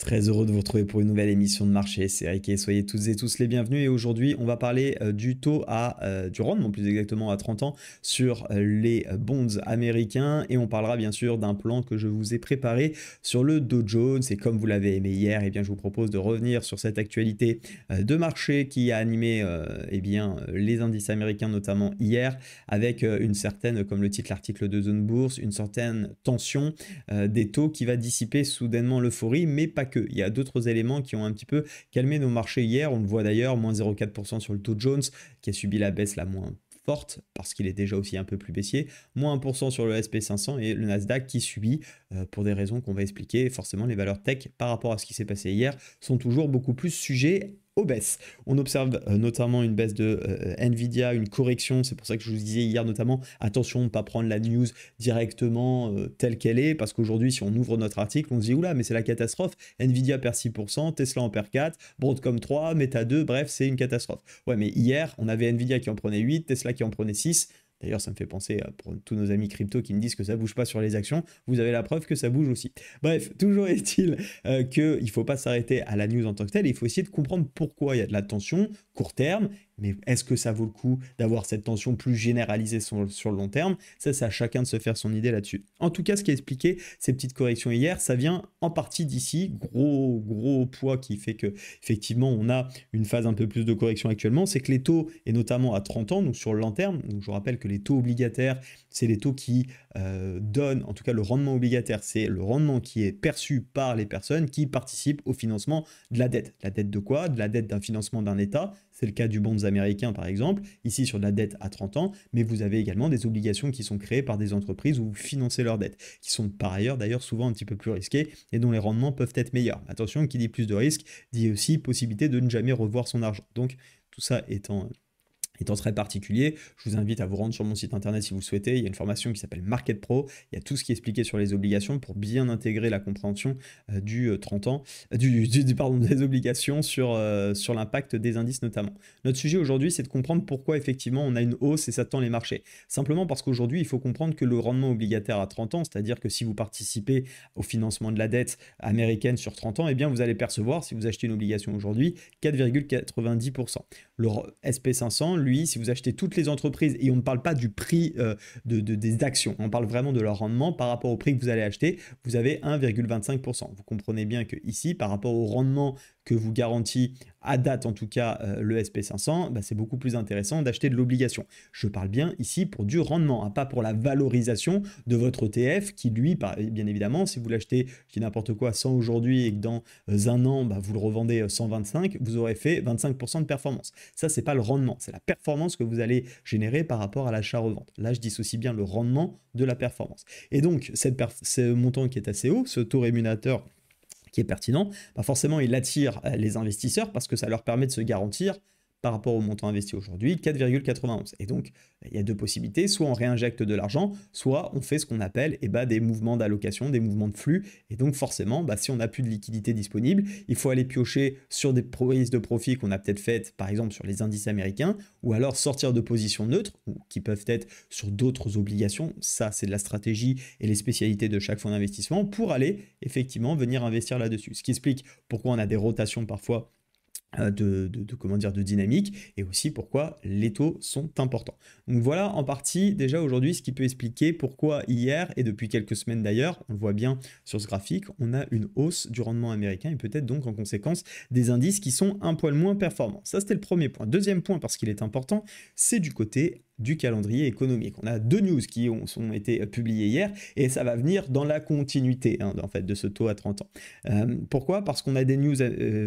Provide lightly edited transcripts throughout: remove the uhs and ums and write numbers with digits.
Très heureux de vous retrouver pour une nouvelle émission de marché, c'est Eric et soyez toutes et tous les bienvenus et aujourd'hui on va parler du taux du rendement plus exactement à 30 ans sur les bonds américains et on parlera bien sûr d'un plan que je vous ai préparé sur le Dow Jones et comme vous l'avez aimé hier, eh bien, je vous propose de revenir sur cette actualité de marché qui a animé les indices américains notamment hier avec une certaine, comme le titre l'article de Zone Bourse, une certaine tension des taux qui va dissiper soudainement l'euphorie, mais pas que. Il y a d'autres éléments qui ont un petit peu calmé nos marchés hier. On le voit d'ailleurs, moins 0,4% sur le Dow Jones, qui a subi la baisse la moins forte, parce qu'il est déjà aussi un peu plus baissier, moins 1% sur le SP500 et le Nasdaq qui subit, pour des raisons qu'on va expliquer, forcément les valeurs tech par rapport à ce qui s'est passé hier sont toujours beaucoup plus sujets aux baisses. On observe notamment une baisse de Nvidia, une correction, c'est pour ça que je vous disais hier notamment, attention de ne pas prendre la news directement telle qu'elle est, parce qu'aujourd'hui si on ouvre notre article, on se dit oula mais c'est la catastrophe, Nvidia perd 6%, Tesla en perd 4%, Broadcom 3%, Meta 2%, bref c'est une catastrophe. Ouais mais hier on avait Nvidia qui en prenait 8%, Tesla qui en prenait 6%, d'ailleurs, ça me fait penser pour tous nos amis crypto qui me disent que ça ne bouge pas sur les actions. Vous avez la preuve que ça bouge aussi. Bref, toujours est-il qu'il ne faut pas s'arrêter à la news en tant que telle. Il faut essayer de comprendre pourquoi il y a de la tension court terme. Mais est-ce que ça vaut le coup d'avoir cette tension plus généralisée sur le long terme? Ça, c'est à chacun de se faire son idée là-dessus. En tout cas, ce qui a expliqué ces petites corrections hier, ça vient en partie d'ici. Gros poids qui fait que effectivement, on a une phase un peu plus de correction actuellement. C'est que les taux, et notamment à 30 ans, donc sur le long terme, donc je vous rappelle que les taux obligataires, c'est les taux qui donnent, en tout cas le rendement obligataire, c'est le rendement qui est perçu par les personnes qui participent au financement de la dette. La dette de quoi? De la dette d'un financement d'un État. C'est le cas du bonds américain par exemple, ici sur de la dette à 30 ans, mais vous avez également des obligations qui sont créées par des entreprises où vous financez leurs dettes, qui sont par ailleurs d'ailleurs souvent un petit peu plus risquées et dont les rendements peuvent être meilleurs. Attention, qui dit plus de risques, dit aussi possibilité de ne jamais revoir son argent. Donc tout ça étant très particulier, je vous invite à vous rendre sur mon site internet si vous souhaitez. Il y a une formation qui s'appelle Market Pro. Il y a tout ce qui est expliqué sur les obligations pour bien intégrer la compréhension du 30 ans, des obligations sur l'impact des indices notamment. Notre sujet aujourd'hui, c'est de comprendre pourquoi effectivement on a une hausse et ça tend les marchés. Simplement parce qu'aujourd'hui, il faut comprendre que le rendement obligataire à 30 ans, c'est-à-dire que si vous participez au financement de la dette américaine sur 30 ans, eh bien vous allez percevoir, si vous achetez une obligation aujourd'hui, 4,90%. Le SP500, lui, si vous achetez toutes les entreprises, et on ne parle pas du prix des actions, on parle vraiment de leur rendement par rapport au prix que vous allez acheter, vous avez 1,25%. Vous comprenez bien que ici, par rapport au rendement que vous garantit à date en tout cas le SP500, c'est beaucoup plus intéressant d'acheter de l'obligation. Je parle bien ici pour du rendement, pas pour la valorisation de votre ETF qui lui, bien évidemment, si vous l'achetez, je dis n'importe quoi, 100 aujourd'hui et que dans un an, vous le revendez 125, vous aurez fait 25% de performance. Ça, c'est pas le rendement, c'est la performance que vous allez générer par rapport à l'achat-revente. Là, je dissocie bien le rendement de la performance. Et donc, ce montant qui est assez haut, ce taux rémunérateur qui est pertinent, forcément il attire les investisseurs parce que ça leur permet de se garantir par rapport au montant investi aujourd'hui, 4,91. Et donc, il y a deux possibilités, soit on réinjecte de l'argent, soit on fait ce qu'on appelle des mouvements d'allocation, des mouvements de flux. Et donc forcément, si on n'a plus de liquidité disponible, il faut aller piocher sur des prises de profit qu'on a peut-être faites, par exemple sur les indices américains, ou alors sortir de positions neutres, ou qui peuvent être sur d'autres obligations. Ça, c'est de la stratégie et les spécialités de chaque fonds d'investissement pour aller effectivement venir investir là-dessus. Ce qui explique pourquoi on a des rotations parfois de dynamique et aussi pourquoi les taux sont importants. Donc voilà en partie déjà aujourd'hui ce qui peut expliquer pourquoi hier et depuis quelques semaines d'ailleurs, on le voit bien sur ce graphique, on a une hausse du rendement américain et peut-être donc en conséquence des indices qui sont un poil moins performants. Ça c'était le premier point. Deuxième point parce qu'il est important, c'est du côté du calendrier économique. On a deux news qui ont été publiées hier et ça va venir dans la continuité en fait, de ce taux à 30 ans. Pourquoi? Parce qu'on a des news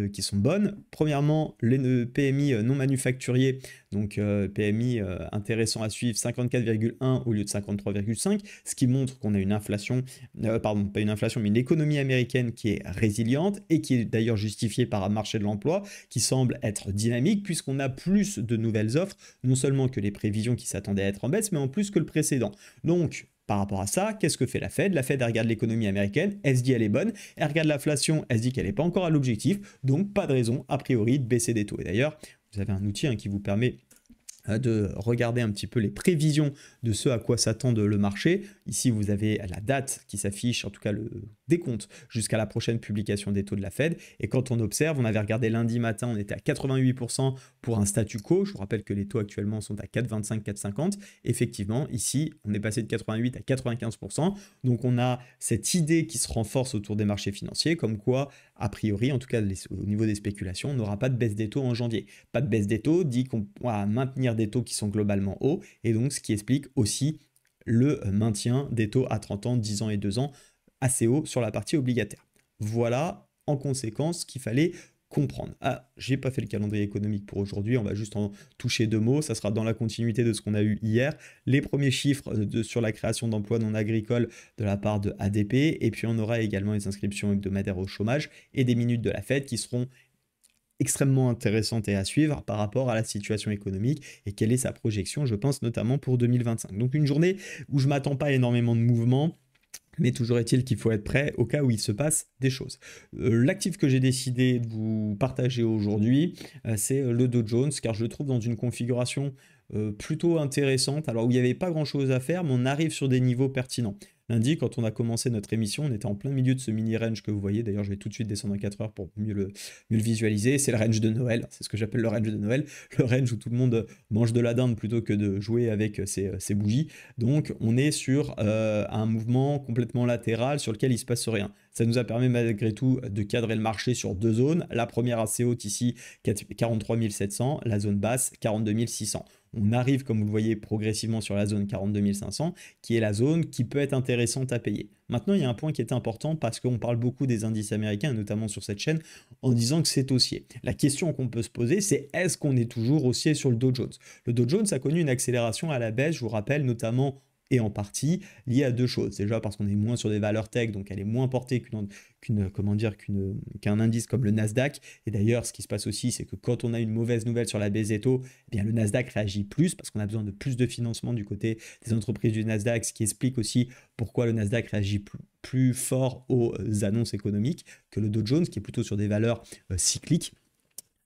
qui sont bonnes. Premièrement, les PMI non manufacturiers, donc PMI intéressant à suivre, 54,1 au lieu de 53,5, ce qui montre qu'on a une inflation, pas une inflation, mais une économie américaine qui est résiliente et qui est d'ailleurs justifiée par un marché de l'emploi qui semble être dynamique puisqu'on a plus de nouvelles offres, non seulement que les prévisions qui s'attendaient à être en baisse, mais en plus que le précédent. Donc, par rapport à ça, qu'est-ce que fait la Fed? La Fed, elle regarde l'économie américaine, elle se dit elle est bonne, elle regarde l'inflation, elle se dit qu'elle n'est pas encore à l'objectif, donc pas de raison, a priori, de baisser des taux. Et d'ailleurs, vous avez un outil qui vous permet de regarder un petit peu les prévisions de ce à quoi s'attend le marché. Ici, vous avez la date qui s'affiche, en tout cas le décompte, jusqu'à la prochaine publication des taux de la Fed. Et quand on observe, on avait regardé lundi matin, on était à 88% pour un statu quo. Je vous rappelle que les taux actuellement sont à 4,25, 4,50. Effectivement, ici, on est passé de 88 à 95%. Donc, on a cette idée qui se renforce autour des marchés financiers, comme quoi, a priori, en tout cas au niveau des spéculations, on n'aura pas de baisse des taux en janvier. Pas de baisse des taux dit qu'on va maintenir des taux qui sont globalement hauts, et donc ce qui explique aussi le maintien des taux à 30 ans, 10 ans et 2 ans assez haut sur la partie obligataire. Voilà en conséquence ce qu'il fallait comprendre. Ah, j'ai pas fait le calendrier économique pour aujourd'hui, on va juste en toucher 2 mots, ça sera dans la continuité de ce qu'on a eu hier. Les premiers chiffres sur la création d'emplois non agricoles de la part de ADP, et puis on aura également les inscriptions hebdomadaires au chômage et des minutes de la Fed qui seront extrêmement intéressante et à suivre par rapport à la situation économique et quelle est sa projection, je pense notamment pour 2025. Donc une journée où je ne m'attends pas à énormément de mouvements, mais toujours est-il qu'il faut être prêt au cas où il se passe des choses. L'actif que j'ai décidé de vous partager aujourd'hui, c'est le Dow Jones, car je le trouve dans une configuration plutôt intéressante, alors où il n'y avait pas grand-chose à faire, mais on arrive sur des niveaux pertinents. Lundi, quand on a commencé notre émission, on était en plein milieu de ce mini-range que vous voyez. D'ailleurs, je vais tout de suite descendre à 4 heures pour mieux le visualiser. C'est le range de Noël, c'est ce que j'appelle le range de Noël. Le range où tout le monde mange de la dinde plutôt que de jouer avec ses bougies. Donc, on est sur un mouvement complètement latéral sur lequel il ne se passe rien. Ça nous a permis malgré tout de cadrer le marché sur 2 zones. La première assez haute ici, 43 700. La zone basse, 42 600. On arrive, comme vous le voyez, progressivement sur la zone 42 500, qui est la zone qui peut être intéressante à payer. Maintenant, il y a un point qui est important parce qu'on parle beaucoup des indices américains, notamment sur cette chaîne, en disant que c'est haussier. La question qu'on peut se poser, c'est est-ce qu'on est toujours haussier sur le Dow Jones? Le Dow Jones a connu une accélération à la baisse, je vous rappelle, notamment et en partie liée à 2 choses. Déjà parce qu'on est moins sur des valeurs tech, donc elle est moins portée qu'un indice comme le Nasdaq. Et d'ailleurs, ce qui se passe aussi, c'est que quand on a une mauvaise nouvelle sur la baisse des taux, eh bien, le Nasdaq réagit plus parce qu'on a besoin de plus de financement du côté des entreprises du Nasdaq, ce qui explique aussi pourquoi le Nasdaq réagit plus fort aux annonces économiques que le Dow Jones, qui est plutôt sur des valeurs cycliques.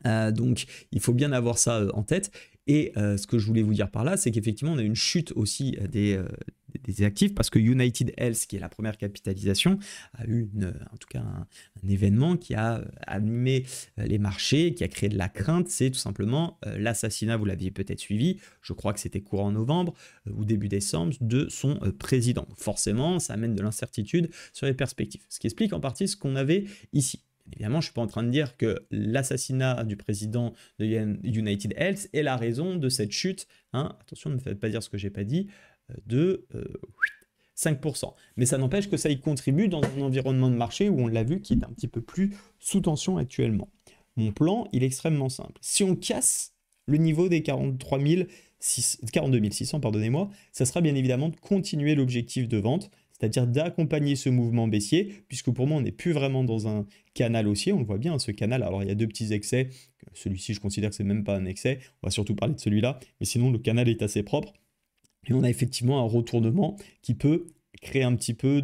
Donc il faut bien avoir ça en tête. Et ce que je voulais vous dire par là, c'est qu'effectivement, on a une chute aussi des actifs parce que United Health, qui est la première capitalisation, a eu en tout cas un événement qui a animé les marchés, qui a créé de la crainte. C'est tout simplement l'assassinat, vous l'aviez peut-être suivi, je crois que c'était courant novembre ou début décembre, de son président. Forcément, ça amène de l'incertitude sur les perspectives. Ce qui explique en partie ce qu'on avait ici. Évidemment, je ne suis pas en train de dire que l'assassinat du président de United Health est la raison de cette chute. Hein, attention, ne me faites pas dire ce que je n'ai pas dit, de 5%. Mais ça n'empêche que ça y contribue dans un environnement de marché où on l'a vu qui est un petit peu plus sous tension actuellement. Mon plan, il est extrêmement simple. Si on casse le niveau des 42 600, pardonnez-moi, ça sera bien évidemment de continuer l'objectif de vente, c'est-à-dire d'accompagner ce mouvement baissier, puisque pour moi, on n'est plus vraiment dans un canal haussier, on le voit bien, ce canal. Alors, il y a 2 petits excès, celui-ci, je considère que c'est même pas un excès, on va surtout parler de celui-là, mais sinon, le canal est assez propre, et on a effectivement un retournement qui peut créer un petit peu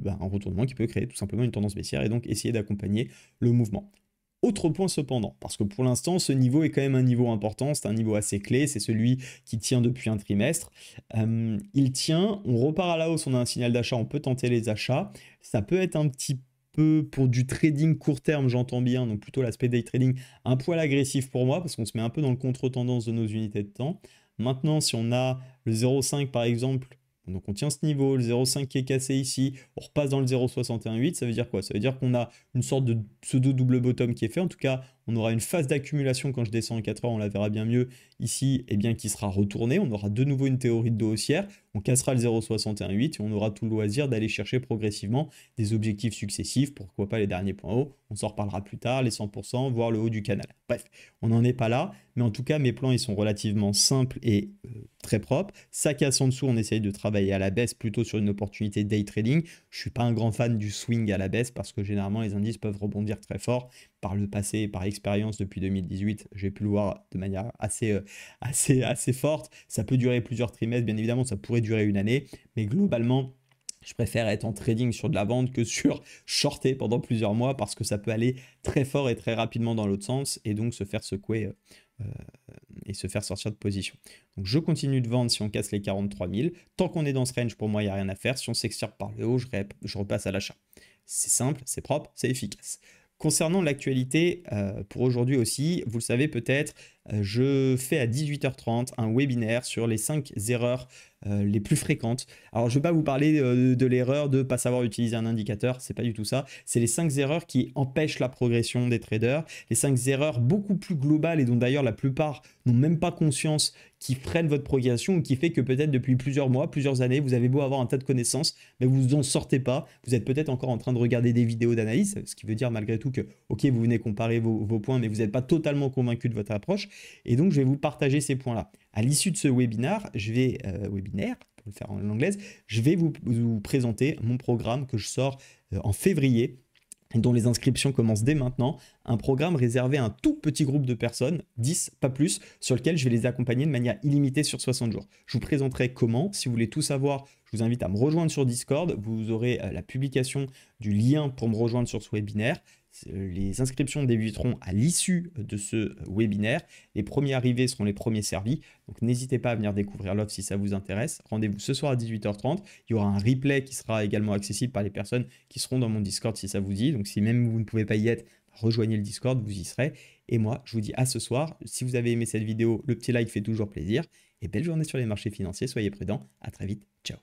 un retournement qui peut créer tout simplement une tendance baissière, et donc essayer d'accompagner le mouvement. Autre point cependant, parce que pour l'instant, ce niveau est quand même un niveau important, c'est un niveau assez clé, c'est celui qui tient depuis un trimestre. Il tient, on repart à la hausse, on a un signal d'achat, on peut tenter les achats. Ça peut être un petit peu pour du trading court terme, j'entends bien, donc plutôt l'aspect day trading, un poil agressif pour moi, parce qu'on se met un peu dans le contre-tendance de nos unités de temps. Maintenant, si on a le 0,5 par exemple, donc on tient ce niveau, le 0,5 qui est cassé ici, on repasse dans le 0,618, ça veut dire quoi? Ça veut dire qu'on a une sorte de pseudo double bottom qui est fait, en tout cas on aura une phase d'accumulation quand je descends en 4 heures, on la verra bien mieux ici, et bien qui sera retournée, on aura de nouveau une théorie de dos haussière, on cassera le 0,618 et on aura tout le loisir d'aller chercher progressivement des objectifs successifs, pourquoi pas les derniers points hauts, on s'en reparlera plus tard, les 100%, voire le haut du canal. Bref, on n'en est pas là, mais en tout cas mes plans ils sont relativement simples et très propres. Ça casse en dessous, on essaye de travailler à la baisse plutôt sur une opportunité day trading. Je ne suis pas un grand fan du swing à la baisse parce que généralement les indices peuvent rebondir très fort. Par le passé, par expérience depuis 2018, j'ai pu le voir de manière assez forte. Ça peut durer plusieurs trimestres, bien évidemment, ça pourrait durer une année, mais globalement, je préfère être en trading sur de la vente que sur shorter pendant plusieurs mois parce que ça peut aller très fort et très rapidement dans l'autre sens et donc se faire secouer et se faire sortir de position. Donc je continue de vendre si on casse les 43 000. Tant qu'on est dans ce range, pour moi, il n'y a rien à faire. Si on s'extirpe par le haut, je repasse à l'achat. C'est simple, c'est propre, c'est efficace. Concernant l'actualité, pour aujourd'hui aussi, vous le savez peut-être, je fais à 18h30 un webinaire sur les 5 erreurs les plus fréquentes. Alors, je ne vais pas vous parler de l'erreur de ne pas savoir utiliser un indicateur, c'est pas du tout ça. C'est les 5 erreurs qui empêchent la progression des traders, les 5 erreurs beaucoup plus globales et dont d'ailleurs la plupart n'ont même pas conscience, qui freinent votre progression ou qui fait que peut-être depuis plusieurs mois, plusieurs années, vous avez beau avoir un tas de connaissances, mais vous n'en sortez pas. Vous êtes peut-être encore en train de regarder des vidéos d'analyse, ce qui veut dire malgré tout que, ok, vous venez comparer vos points, mais vous n'êtes pas totalement convaincu de votre approche. Et donc, je vais vous partager ces points-là. À l'issue de ce webinaire, pour le faire en anglaise, je vais vous présenter mon programme que je sors en février, dont les inscriptions commencent dès maintenant, un programme réservé à un tout petit groupe de personnes, 10, pas plus, sur lequel je vais les accompagner de manière illimitée sur 60 jours. Je vous présenterai comment. Si vous voulez tout savoir, je vous invite à me rejoindre sur Discord. Vous aurez la publication du lien pour me rejoindre sur ce webinaire. Les inscriptions débuteront à l'issue de ce webinaire. Les premiers arrivés seront les premiers servis. Donc n'hésitez pas à venir découvrir l'offre si ça vous intéresse. Rendez-vous ce soir à 18h30. Il y aura un replay qui sera également accessible par les personnes qui seront dans mon Discord si ça vous dit. Donc si même vous ne pouvez pas y être, rejoignez le Discord, vous y serez. Et moi, je vous dis à ce soir. Si vous avez aimé cette vidéo, le petit like fait toujours plaisir. Et belle journée sur les marchés financiers. Soyez prudents. À très vite. Ciao.